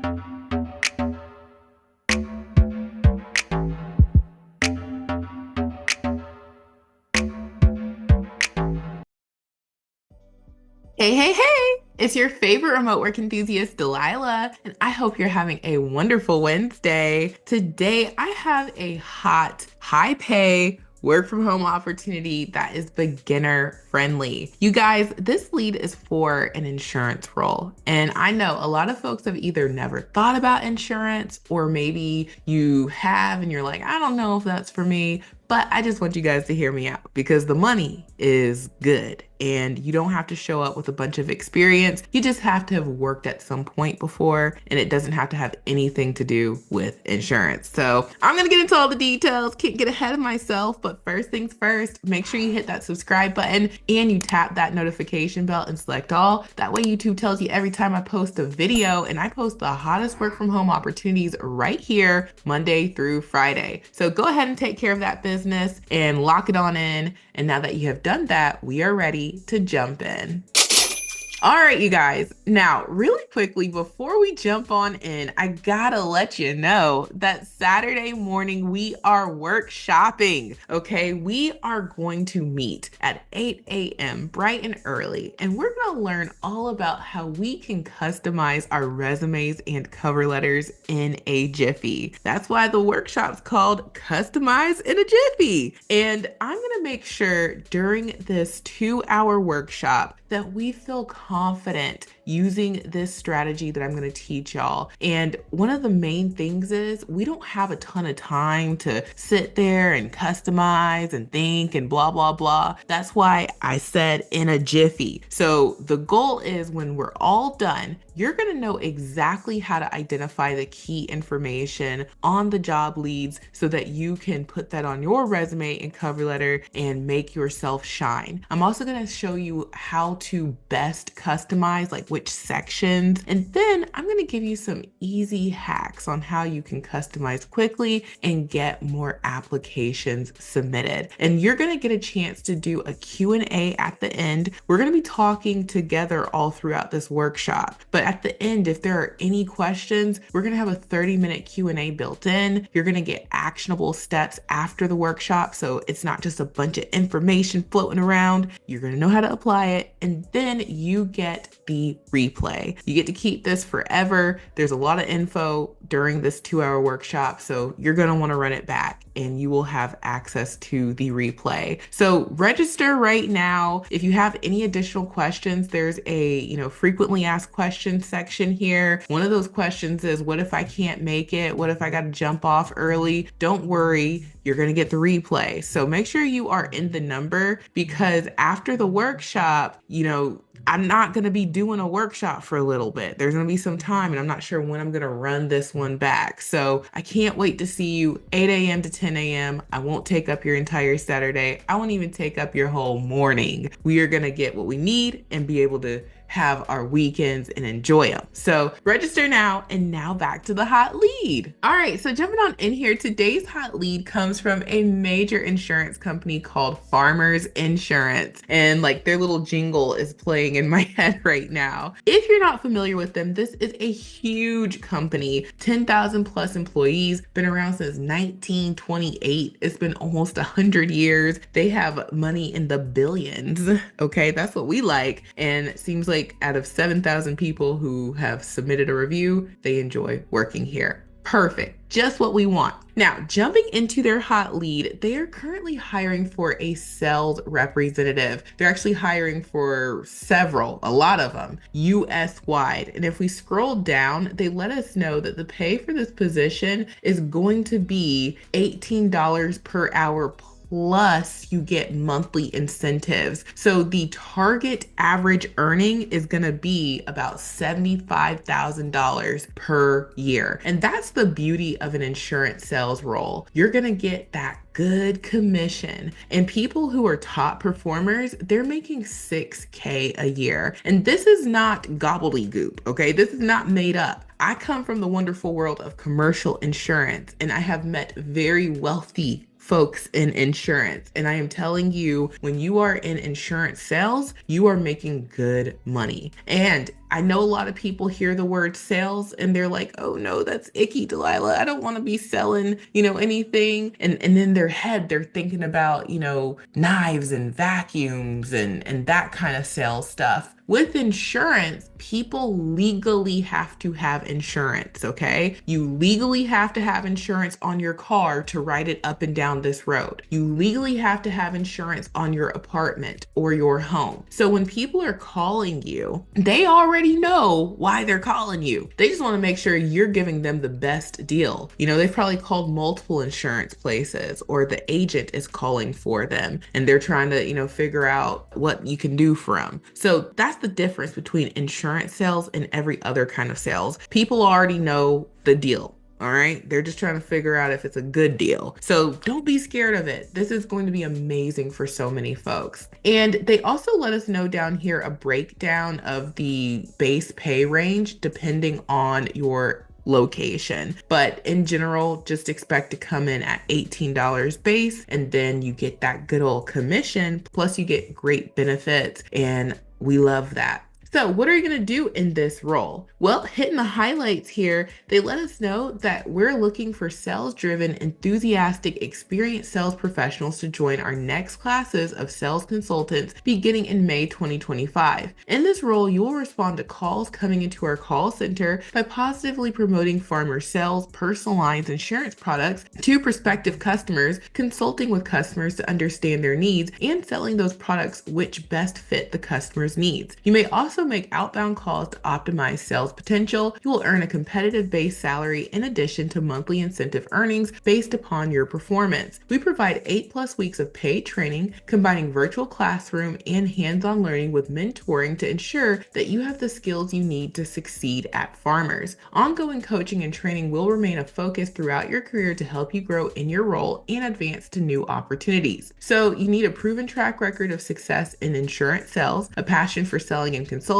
Hey, hey, hey! It's your favorite remote work enthusiast, Delilah, and I hope you're having a wonderful Wednesday. Today, I have a hot, high pay, work from home opportunity that is beginner friendly. You guys, this lead is for an insurance role. And I know a lot of folks have either never thought about insurance or maybe you have and you're like, I don't know if that's for me. But I just want you guys to hear me out because the money is good and you don't have to show up with a bunch of experience. You just have to have worked at some point before, and it doesn't have to have anything to do with insurance. So I'm gonna get into all the details, can't get ahead of myself, but first things first, make sure you hit that subscribe button and you tap that notification bell and select all. That way YouTube tells you every time I post a video, and I post the hottest work from home opportunities right here, Monday through Friday. So go ahead and take care of that business and lock it on in. And now that you have done that, we are ready to jump in. All right, you guys. Now, really quickly, before we jump on in, I gotta let you know that Saturday morning we are workshopping, okay? We are going to meet at 8 a.m. bright and early, and we're gonna learn all about how we can customize our resumes and cover letters in a jiffy. That's why the workshop's called Customize in a Jiffy. And I'm gonna make sure during this 2-hour workshop that we feel confident using this strategy that I'm going to teach y'all. And one of the main things is we don't have a ton of time to sit there and customize and think and blah, blah, blah. That's why I said in a jiffy. So the goal is when we're all done, you're going to know exactly how to identify the key information on the job leads so that you can put that on your resume and cover letter and make yourself shine. I'm also going to show you how to best customize, like which sections, and then I'm going to give you some easy hacks on how you can customize quickly and get more applications submitted. And you're going to get a chance to do a Q&A at the end. We're going to be talking together all throughout this workshop, but at the end, if there are any questions, we're going to have a 30-minute Q&A built in. You're going to get actionable steps after the workshop, so it's not just a bunch of information floating around. You're going to know how to apply it, and then you get the replay. You get to keep this forever. There's a lot of info during this 2-hour workshop, so you're going to want to run it back and you will have access to the replay. So register right now. If you have any additional questions, there's a, frequently asked questions section here. One of those questions is, what if I can't make it? What if I got to jump off early? Don't worry, you're going to get the replay. So make sure you are in the number, because after the workshop, I'm not going to be doing a workshop for a little bit. There's going to be some time, and I'm not sure when I'm going to run this one back. So I can't wait to see you 8 a.m. to 10 a.m. I won't take up your entire Saturday. I won't even take up your whole morning. We are going to get what we need and be able to have our weekends and enjoy them. So register now, and now back to the hot lead. All right, so jumping on in here, today's hot lead comes from a major insurance company called Farmers Insurance. And like their little jingle is playing in my head right now. If you're not familiar with them, this is a huge company, 10,000 plus employees, been around since 1928. It's been almost 100 years. They have money in the billions. Okay, that's what we like. And it seems like out of 7,000 people who have submitted a review, they enjoy working here. Perfect. Just what we want. Now, jumping into their hot lead, they are currently hiring for a sales representative. They're actually hiring for a lot of them, US wide. And if we scroll down, they let us know that the pay for this position is going to be $18 per hour plus you get monthly incentives. So the target average earning is going to be about $75,000 per year. And that's the beauty of an insurance sales role. You're going to get that good commission. And people who are top performers, they're making $6K a year. And this is not gobbledygook, okay? This is not made up. I come from the wonderful world of commercial insurance, and I have met very wealthy folks in insurance. And I am telling you, when you are in insurance sales, you are making good money. And I know a lot of people hear the word sales and they're like, oh no, that's icky, Delilah. I don't want to be selling, anything. And in their head, they're thinking about, knives and vacuums and that kind of sales stuff. With insurance, people legally have to have insurance, okay? You legally have to have insurance on your car to ride it up and down this road. You legally have to have insurance on your apartment or your home. So when people are calling you, they already know why they're calling you. They just want to make sure you're giving them the best deal. They've probably called multiple insurance places, or the agent is calling for them and they're trying to, figure out what you can do for them. So that's the difference between insurance sales and every other kind of sales. People already know the deal. All right. They're just trying to figure out if it's a good deal. So don't be scared of it. This is going to be amazing for so many folks. And they also let us know down here a breakdown of the base pay range depending on your location. But in general, just expect to come in at $18 base, and then you get that good old commission, plus you get great benefits, and we love that. So what are you going to do in this role? Well, hitting the highlights here, they let us know that we're looking for sales-driven, enthusiastic, experienced sales professionals to join our next classes of sales consultants beginning in May 2025. In this role, you will respond to calls coming into our call center by positively promoting farmer sales, personal lines, insurance products to prospective customers, consulting with customers to understand their needs, and selling those products which best fit the customer's needs. You may also make outbound calls to optimize sales potential. You will earn a competitive base salary in addition to monthly incentive earnings based upon your performance. We provide 8+ weeks of paid training, combining virtual classroom and hands-on learning with mentoring to ensure that you have the skills you need to succeed at Farmers. Ongoing coaching and training will remain a focus throughout your career to help you grow in your role and advance to new opportunities. So you need a proven track record of success in insurance sales, a passion for selling and consulting,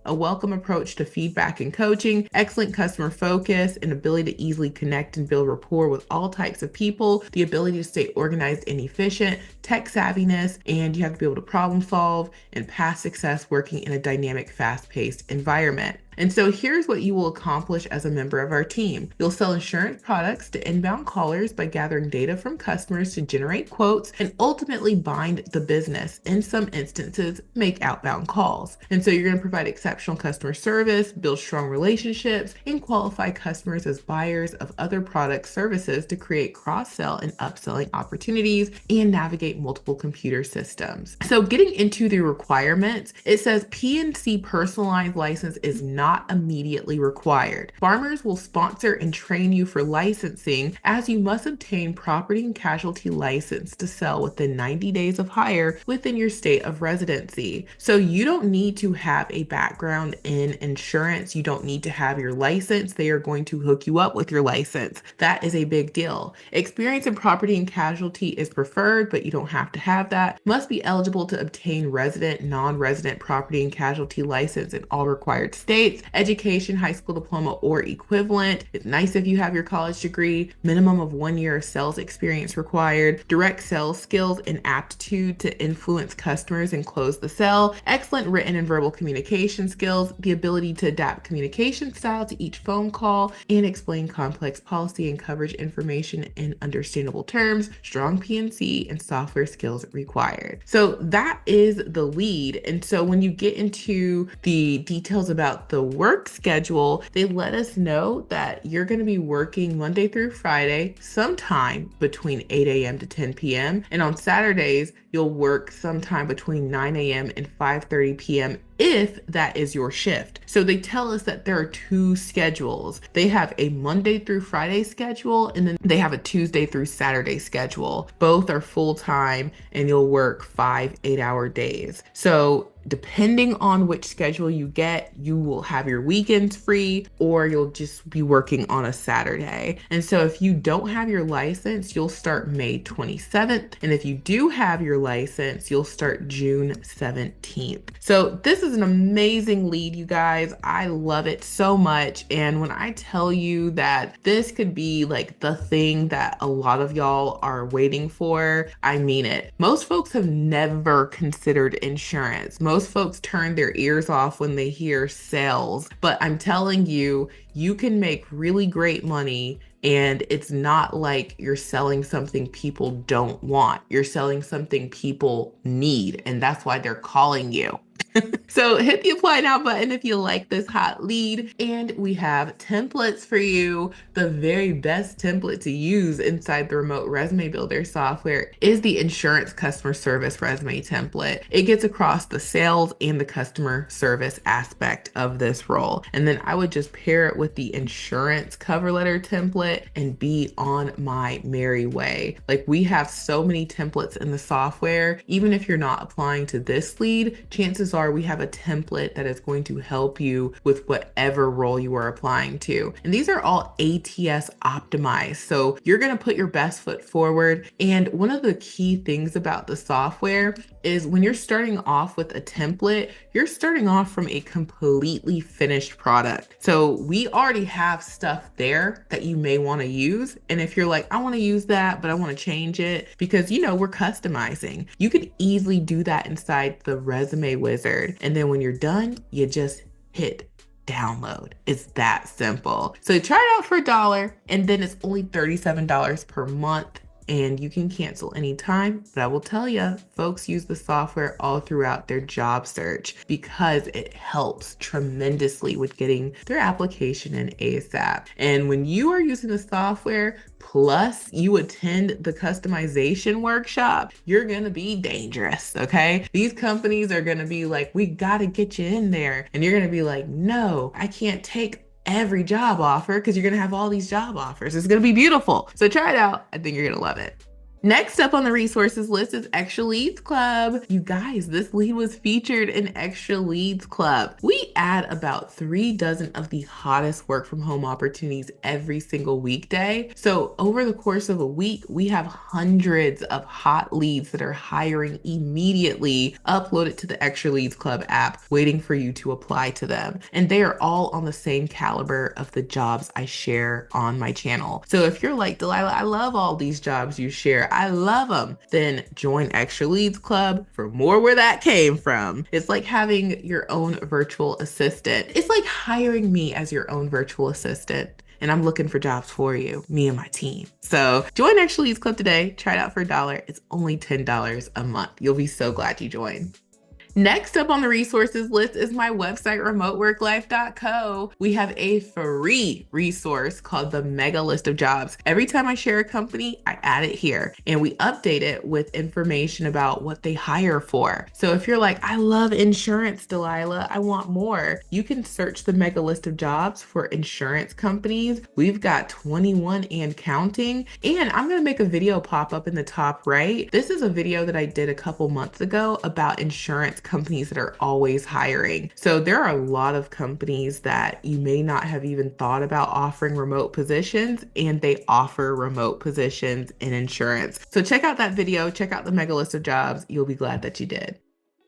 a welcome approach to feedback and coaching, excellent customer focus, an ability to easily connect and build rapport with all types of people, the ability to stay organized and efficient, tech savviness, and you have to be able to problem solve and past success working in a dynamic, fast-paced environment. And so here's what you will accomplish as a member of our team. You'll sell insurance products to inbound callers by gathering data from customers to generate quotes and ultimately bind the business. In some instances, make outbound calls. And so you're going to provide exceptional customer service, build strong relationships, and qualify customers as buyers of other product services to create cross-sell and upselling opportunities and navigate multiple computer systems. So getting into the requirements, it says P&C personalized license is not immediately required. Farmers will sponsor and train you for licensing, as you must obtain property and casualty license to sell within 90 days of hire within your state of residency. So you don't need to have a background in insurance. You don't need to have your license. They are going to hook you up with your license. That is a big deal. Experience in property and casualty is preferred, but you don't have to have that. Must be eligible to obtain resident, non-resident property and casualty license in all required states. Education, high school diploma or equivalent. It's nice if you have your college degree. Minimum of 1 year of sales experience required. Direct sales skills and aptitude to influence customers and close the sale. Excellent written and verbal communication skills. The ability to adapt communication style to each phone call and explain complex policy and coverage information in understandable terms. Strong P&C and software skills required. So that is the lead. And so when you get into the details about the work schedule, they let us know that you're going to be working Monday through Friday, sometime between 8 a.m. to 10 p.m. And on Saturdays, you'll work sometime between 9 a.m. and 5:30 p.m. if that is your shift. So they tell us that there are two schedules. They have a Monday through Friday schedule, and then they have a Tuesday through Saturday schedule. Both are full-time, and you'll work 5 8-hour days. So depending on which schedule you get, you will have your weekends free, or you'll just be working on a Saturday. And so if you don't have your license, you'll start May 27th. And if you do have your license, you'll start June 17th. So this is is an amazing lead, you guys. I love it so much. And when I tell you that this could be like the thing that a lot of y'all are waiting for, I mean it. Most folks have never considered insurance. Most folks turn their ears off when they hear sales. But I'm telling you, you can make really great money, and it's not like you're selling something people don't want. You're selling something people need, and that's why they're calling you. So hit the apply now button if you like this hot lead. And we have templates for you. The very best template to use inside the remote resume builder software is the insurance customer service resume template. It gets across the sales and the customer service aspect of this role. And then I would just pair it with the insurance cover letter template and be on my merry way. Like, we have so many templates in the software. Even if you're not applying to this lead, chances are we have a template that is going to help you with whatever role you are applying to. And these are all ATS optimized. So you're going to put your best foot forward. And one of the key things about the software is when you're starting off with a template, you're starting off from a completely finished product. So we already have stuff there that you may want to use. And if you're like, I want to use that, but I want to change it because, we're customizing, you could easily do that inside the resume wizard. And then when you're done, you just hit download. It's that simple. So try it out for $1, and then it's only $37 per month. And you can cancel anytime. But I will tell you, folks use the software all throughout their job search because it helps tremendously with getting their application in ASAP. And when you are using the software, plus you attend the customization workshop, you're gonna be dangerous, okay? These companies are gonna be like, we gotta get you in there. And you're gonna be like, no, I can't take every job offer because you're going to have all these job offers. It's going to be beautiful. So try it out. I think you're going to love it. Next up on the resources list is Extra Leads Club. You guys, this lead was featured in Extra Leads Club. We add about 36 of the hottest work from home opportunities every single weekday. So over the course of a week, we have hundreds of hot leads that are hiring immediately uploaded to the Extra Leads Club app, waiting for you to apply to them. And they are all on the same caliber of the jobs I share on my channel. So if you're like, Delilah, I love all these jobs you share, I love them, then join Extra Leads Club for more where that came from. It's like having your own virtual assistant. It's like hiring me as your own virtual assistant. And I'm looking for jobs for you, me and my team. So join Extra Leads Club today. Try it out for $1. It's only $10 a month. You'll be so glad you joined. Next up on the resources list is my website, remoteworklife.co. We have a free resource called the Mega List of Jobs. Every time I share a company, I add it here and we update it with information about what they hire for. So if you're like, I love insurance, Delilah, I want more, you can search the Mega List of Jobs for insurance companies. We've got 21 and counting. And I'm going to make a video pop up in the top right. This is a video that I did a couple months ago about insurance companies that are always hiring. So there are a lot of companies that you may not have even thought about offering remote positions, and they offer remote positions in insurance. So check out that video, check out the Mega List of Jobs. You'll be glad that you did.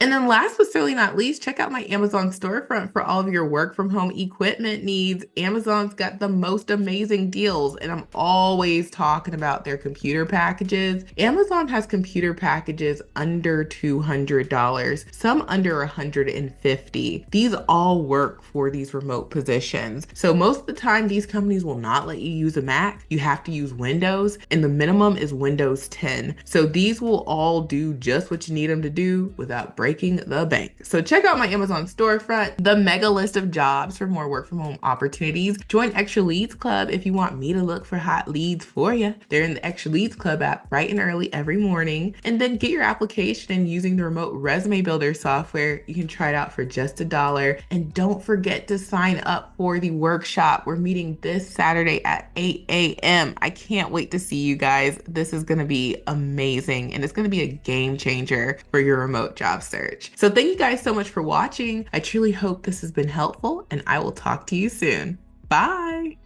And then last but certainly not least, check out my Amazon storefront for all of your work from home equipment needs. Amazon's got the most amazing deals, and I'm always talking about their computer packages. Amazon has computer packages under $200, some under $150. These all work for these remote positions. So most of the time, these companies will not let you use a Mac. You have to use Windows, and the minimum is Windows 10. So these will all do just what you need them to do without breaking the bank. So check out my Amazon storefront, the Mega List of Jobs for more work from home opportunities. Join Extra Leads Club if you want me to look for hot leads for you. They're in the Extra Leads Club app bright and early every morning. And then get your application in using the remote resume builder software. You can try it out for just $1. And don't forget to sign up for the workshop. We're meeting this Saturday at 8 a.m. I can't wait to see you guys. This is going to be amazing, and it's going to be a game changer for your remote job search. So thank you guys so much for watching. I truly hope this has been helpful, and I will talk to you soon. Bye.